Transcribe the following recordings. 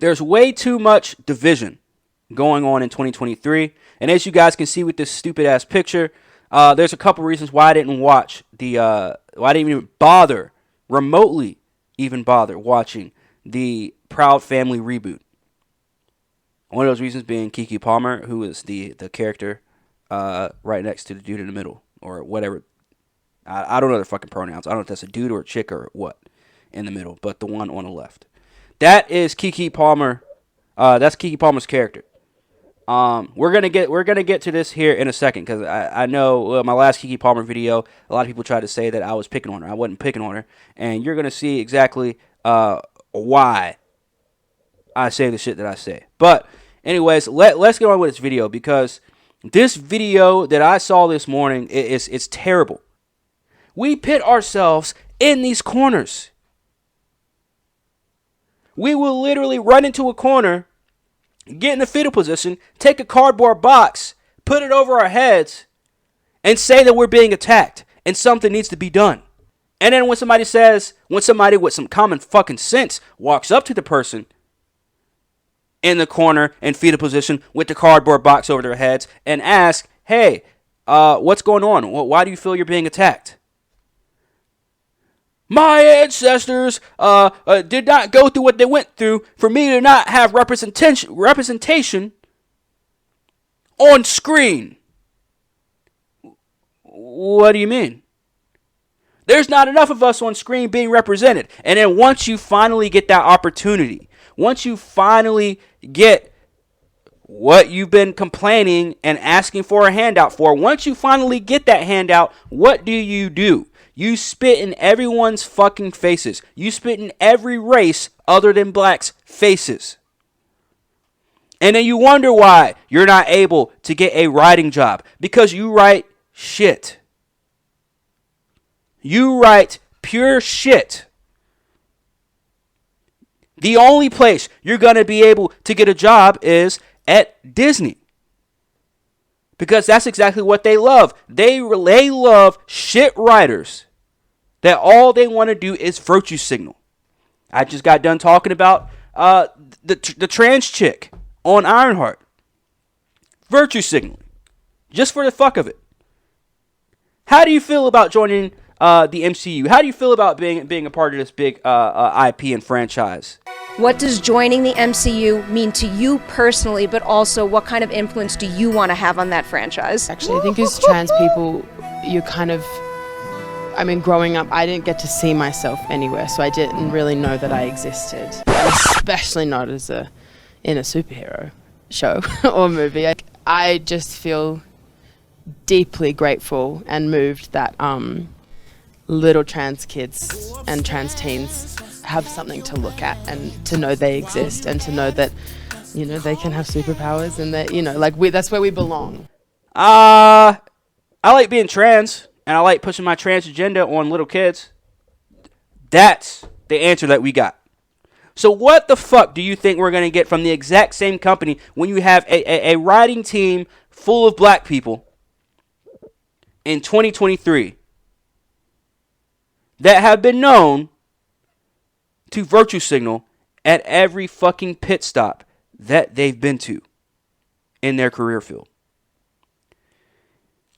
There's way too much division going on in 2023. And as you guys can see with this stupid ass picture, there's a couple reasons why I didn't watch why I didn't even bother, remotely even bother watching the Proud Family reboot. One of those reasons being Keke Palmer, who is the character right next to the dude in the middle, or whatever. I don't know their fucking pronouns. I don't know if that's a dude or a chick or what in the middle, but the one on the left. That is Keke Palmer. That's Keke Palmer's character. We're gonna get to this here in a second, because I know my last Keke Palmer video, a lot of people tried to say that I was picking on her. I wasn't picking on her, and you're gonna see exactly why I say the shit that I say. But anyways, let's get on with this video, because this video that I saw this morning it's terrible. We pit ourselves in these corners. We will literally run into a corner, get in the fetal position, take a cardboard box, put it over our heads, and say that we're being attacked and something needs to be done. And then when somebody with some common fucking sense walks up to the person in the corner in fetal position with the cardboard box over their heads and asks, hey, what's going on? Why do you feel you're being attacked? My ancestors did not go through what they went through for me to not have representation on screen. What do you mean? There's not enough of us on screen being represented. And then once you finally get that opportunity, once you finally get what you've been complaining and asking for a handout for, once you finally get that handout, what do? You spit in everyone's fucking faces. You spit in every race other than blacks' faces. And then you wonder why you're not able to get a writing job. Because you write shit. You write pure shit. The only place you're going to be able to get a job is at Disney. Because that's exactly what they love. They love shit writers that all they want to do is virtue signal. I just got done talking about the trans chick on Ironheart. Virtue signaling. Just for the fuck of it. How do you feel about joining the MCU? How do you feel about being a part of this big IP and franchise? What does joining the MCU mean to you personally, but also what kind of influence do you want to have on that franchise? Actually, I think as trans people, growing up, I didn't get to see myself anywhere, so I didn't really know that I existed. Especially not in a superhero show or movie. I just feel deeply grateful and moved that little trans kids and trans teens have something to look at and to know they exist and to know that, they can have superpowers and that, that's where we belong. I like being trans. And I like pushing my trans agenda on little kids. That's the answer that we got. So what the fuck do you think we're going to get from the exact same company when you have a writing team full of black people in 2023 that have been known to virtue signal at every fucking pit stop that they've been to in their career field?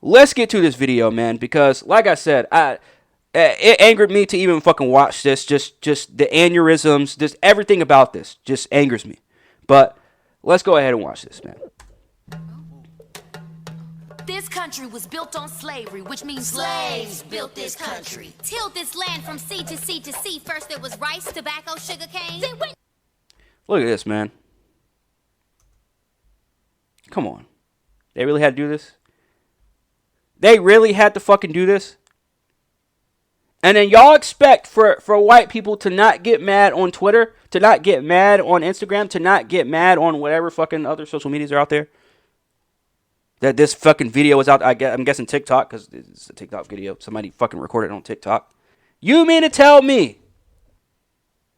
Let's get to this video, man, because like I said, it angered me to even fucking watch this. Just the aneurysms, just everything about this just angers me. But let's go ahead and watch this, man. This country was built on slavery, which means slaves built this country. Tilled this land from sea to sea to sea. First there was rice, tobacco, sugar cane. Look at this, man. Come on. They really had to do this? They really had to fucking do this? And then y'all expect for white people to not get mad on Twitter, to not get mad on Instagram, to not get mad on whatever fucking other social medias are out there? That this fucking video is out, I'm guessing TikTok, because it's a TikTok video. Somebody fucking recorded it on TikTok. You mean to tell me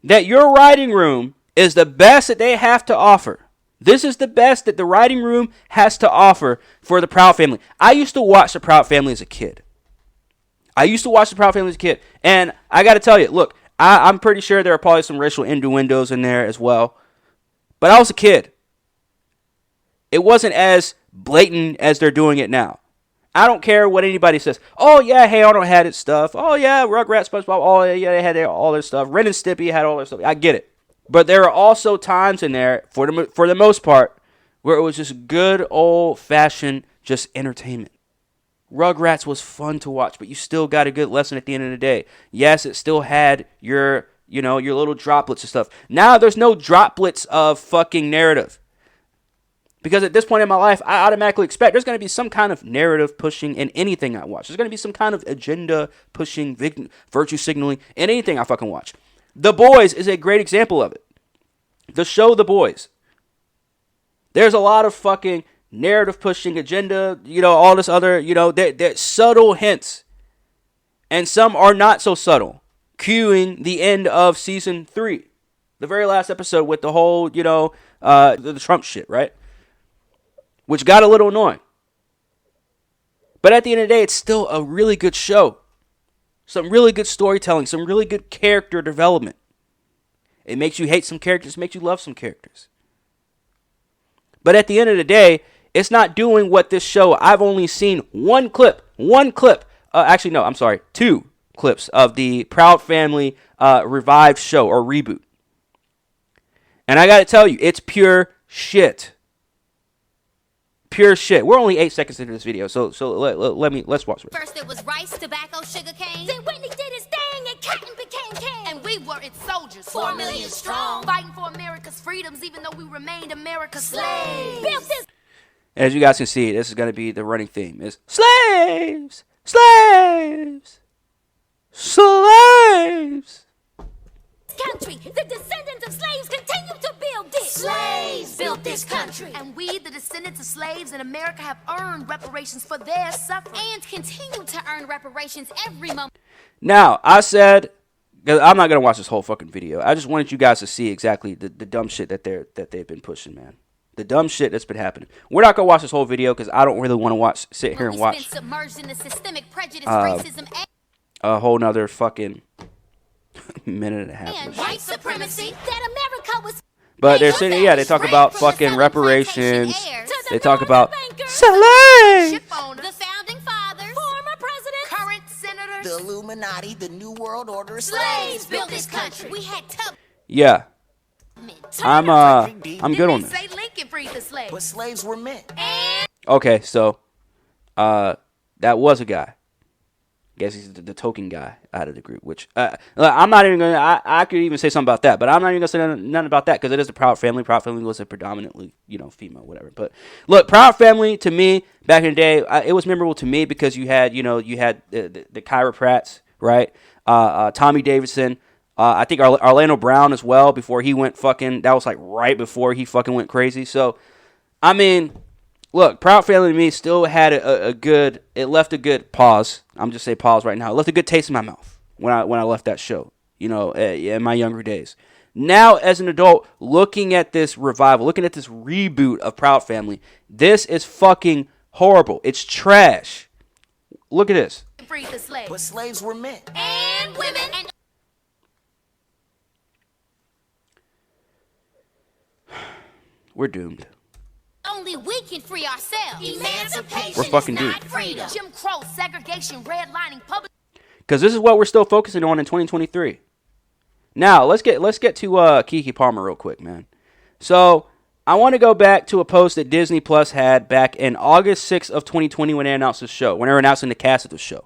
that your writing room is the best that they have to offer? This is the best that the writing room has to offer for the Proud Family. I used to watch the Proud Family as a kid. And I got to tell you, look, I'm pretty sure there are probably some racial innuendos in there as well. But I was a kid. It wasn't as blatant as they're doing it now. I don't care what anybody says. Oh, yeah, Hey Arnold had its stuff. Oh, yeah, Rugrats, SpongeBob, oh, yeah, they had all their stuff. Ren and Stimpy had all their stuff. I get it. But there are also times in there, for the most part, where it was just good old-fashioned just entertainment. Rugrats was fun to watch, but you still got a good lesson at the end of the day. Yes, it still had your little droplets and stuff. Now there's no droplets of fucking narrative. Because at this point in my life, I automatically expect there's going to be some kind of narrative pushing in anything I watch. There's going to be some kind of agenda pushing, virtue signaling in anything I fucking watch. The Boys is a great example of it. The show The Boys. There's a lot of fucking narrative pushing, agenda, all this other, they're subtle hints. And some are not so subtle. Cueing the end of season 3. The very last episode with the whole, the Trump shit, right? Which got a little annoying. But at the end of the day, it's still a really good show. Some really good storytelling, some really good character development. It makes you hate some characters, it makes you love some characters. But at the end of the day, it's not doing what this show, I've only seen one clip. Actually, no, I'm sorry, 2 clips of the Proud Family revived show or reboot. And I got to tell you, it's pure shit. Pure shit. We're only 8 seconds into this video, so let's watch it. First it was rice, tobacco, sugar cane. Then Whitney did his thing and cotton became king. And we were its soldiers, 4 million strong, fighting for America's freedoms, even though we remained America's slaves. Built this. As you guys can see, this is going to be the running theme. Is slaves, slaves, slaves. Country, the descendants of slaves continue to build this. Slaves built this country. And we, the descendants of slaves in America, have earned reparations for their suffering. And continue to earn reparations every moment. Now, I said, because I'm not going to watch this whole fucking video. I just wanted you guys to see exactly the dumb shit that they've been pushing, man. The dumb shit that's been happening. We're not going to watch this whole video because I don't really want to sit here and watch submerged in the systemic prejudice, racism, a whole nother fucking minute and a half. And white supremacy that America was. But they're sitting, they talk about fucking reparations. They talk about slaves. The founding fathers, former presidents, current senators, the Illuminati, the New World Order, slaves built this country. We had yeah. I'm good on this. Say Lincoln freed the slaves. but slaves were men. Okay, so that was a guy. I guess he's the token guy out of the group, which I'm not even going to, I could even say something about that, but I'm not even going to say nothing about that because it is the Proud Family. Proud Family was a predominantly, female, whatever. But look, Proud Family to me, back in the day, it was memorable to me because you had the Kyra Pratts, right? Tommy Davidson. I think Orlando Brown as well before he went fucking, that was like right before he fucking went crazy. So, I mean, look, Proud Family to me still had it left a good pause. I'm just saying pause right now. It left a good taste in my mouth when I left that show, in my younger days. Now, as an adult, looking at this revival, looking at this reboot of Proud Family, this is fucking horrible. It's trash. Look at this. freed the slaves. But slaves were men. And women. And we're doomed. only we can free ourselves. Emancipation We're fucking is not doomed. freedom. Jim Crow, segregation, redlining, public. Because this is what we're still focusing on in 2023. Now, let's get to Keke Palmer real quick, man. So, I want to go back to a post that Disney Plus had back in August 6th of 2020 when they announced the show, when they were announcing the cast of the show.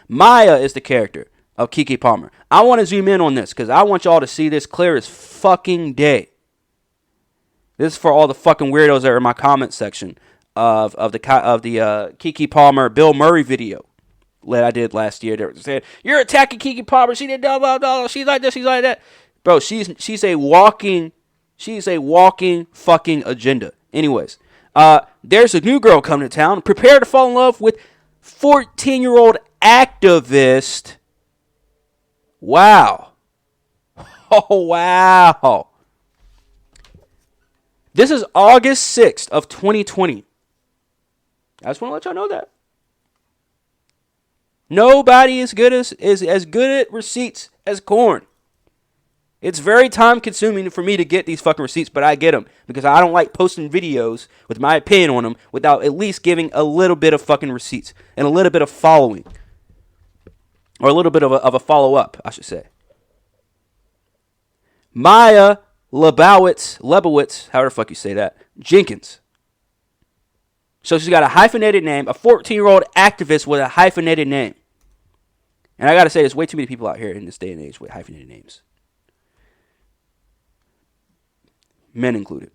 Maya is the character of Keke Palmer. I want to zoom in on this because I want y'all to see this clear as fucking day. This is for all the fucking weirdos that are in my comment section of the Keke Palmer Bill Murray video that I did last year. They said, "You're attacking Keke Palmer. She did blah blah blah. She's like this. She's like that." Bro, she's a walking fucking agenda. Anyways, there's a new girl coming to town. Prepare to fall in love with 14-year-old activist. Wow. Oh wow. This is August 6th of 2020. I just want to let y'all know that. Nobody is as good at receipts as corn. It's very time consuming for me to get these fucking receipts, but I get them because I don't like posting videos with my opinion on them without at least giving a little bit of fucking receipts and a little bit of following. Or a little bit of a follow-up, I should say. Maya Lebowitz, however the fuck you say that, Jenkins. So she's got a hyphenated name, a 14-year-old activist with a hyphenated name. And I gotta say, there's way too many people out here in this day and age with hyphenated names. Men included.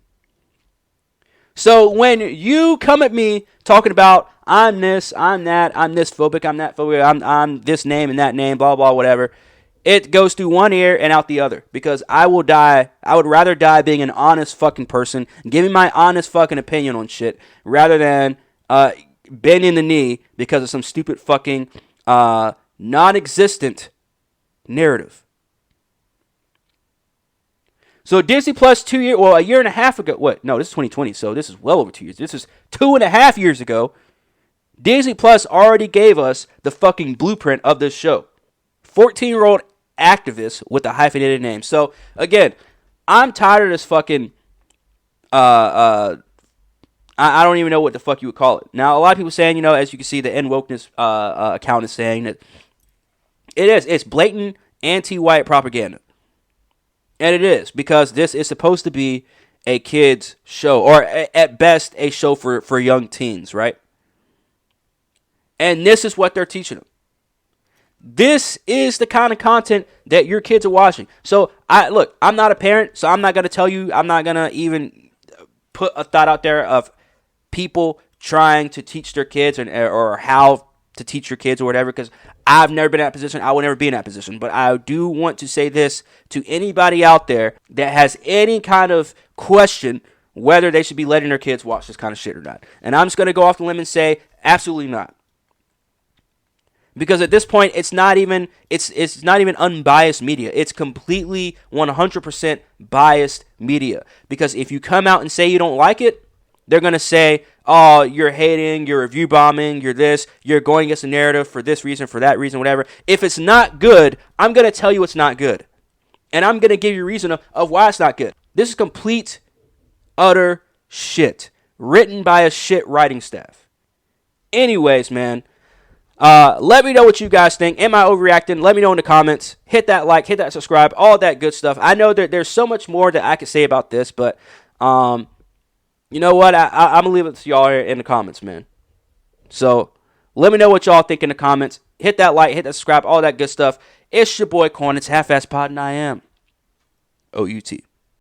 So when you come at me talking about I'm this, I'm that, I'm this phobic, I'm that phobic, I'm this name and that name, blah, blah, whatever, it goes through one ear and out the other. Because I will die, I would rather die being an honest fucking person, giving my honest fucking opinion on shit, rather than bending the knee because of some stupid fucking non-existent narrative. So Disney Plus a year and a half ago. What? No, this is 2020, so this is well over 2 years. This is 2.5 years ago. Disney Plus already gave us the fucking blueprint of this show. 14-year-old activist with a hyphenated name. So again, I'm tired of this fucking. I don't even know what the fuck you would call it. Now, a lot of people saying, as you can see, the End Wokeness account is saying that it's blatant anti-white propaganda. And it is, because this is supposed to be a kid's show, or at best a show for young teens, right? And this is what they're teaching them. This is the kind of content that your kids are watching. So, I'm not a parent, so I'm not going to tell you, I'm not going to even put a thought out there of people trying to teach their kids or how to teach your kids or whatever, because I've never been in that position. I will never be in that position. But I do want to say this to anybody out there that has any kind of question whether they should be letting their kids watch this kind of shit or not. And I'm just going to go off the limb and say absolutely not. Because at this point, it's not even unbiased media. It's completely 100% biased media. Because if you come out and say you don't like it, they're going to say, oh, you're hating, you're review bombing, you're this, you're going against the narrative for this reason, for that reason, whatever. If it's not good, I'm going to tell you it's not good. And I'm going to give you a reason of why it's not good. This is complete, utter shit. Written by a shit writing staff. Anyways, man. Let me know what you guys think. Am I overreacting? Let me know in the comments. Hit that like, hit that subscribe, all that good stuff. I know that there's so much more that I could say about this, but you know what? I'm going to leave it to y'all here in the comments, man. So, let me know what y'all think in the comments. Hit that like, hit that subscribe, all that good stuff. It's your boy Corn. It's Half-Ass Pod, and I am OUT.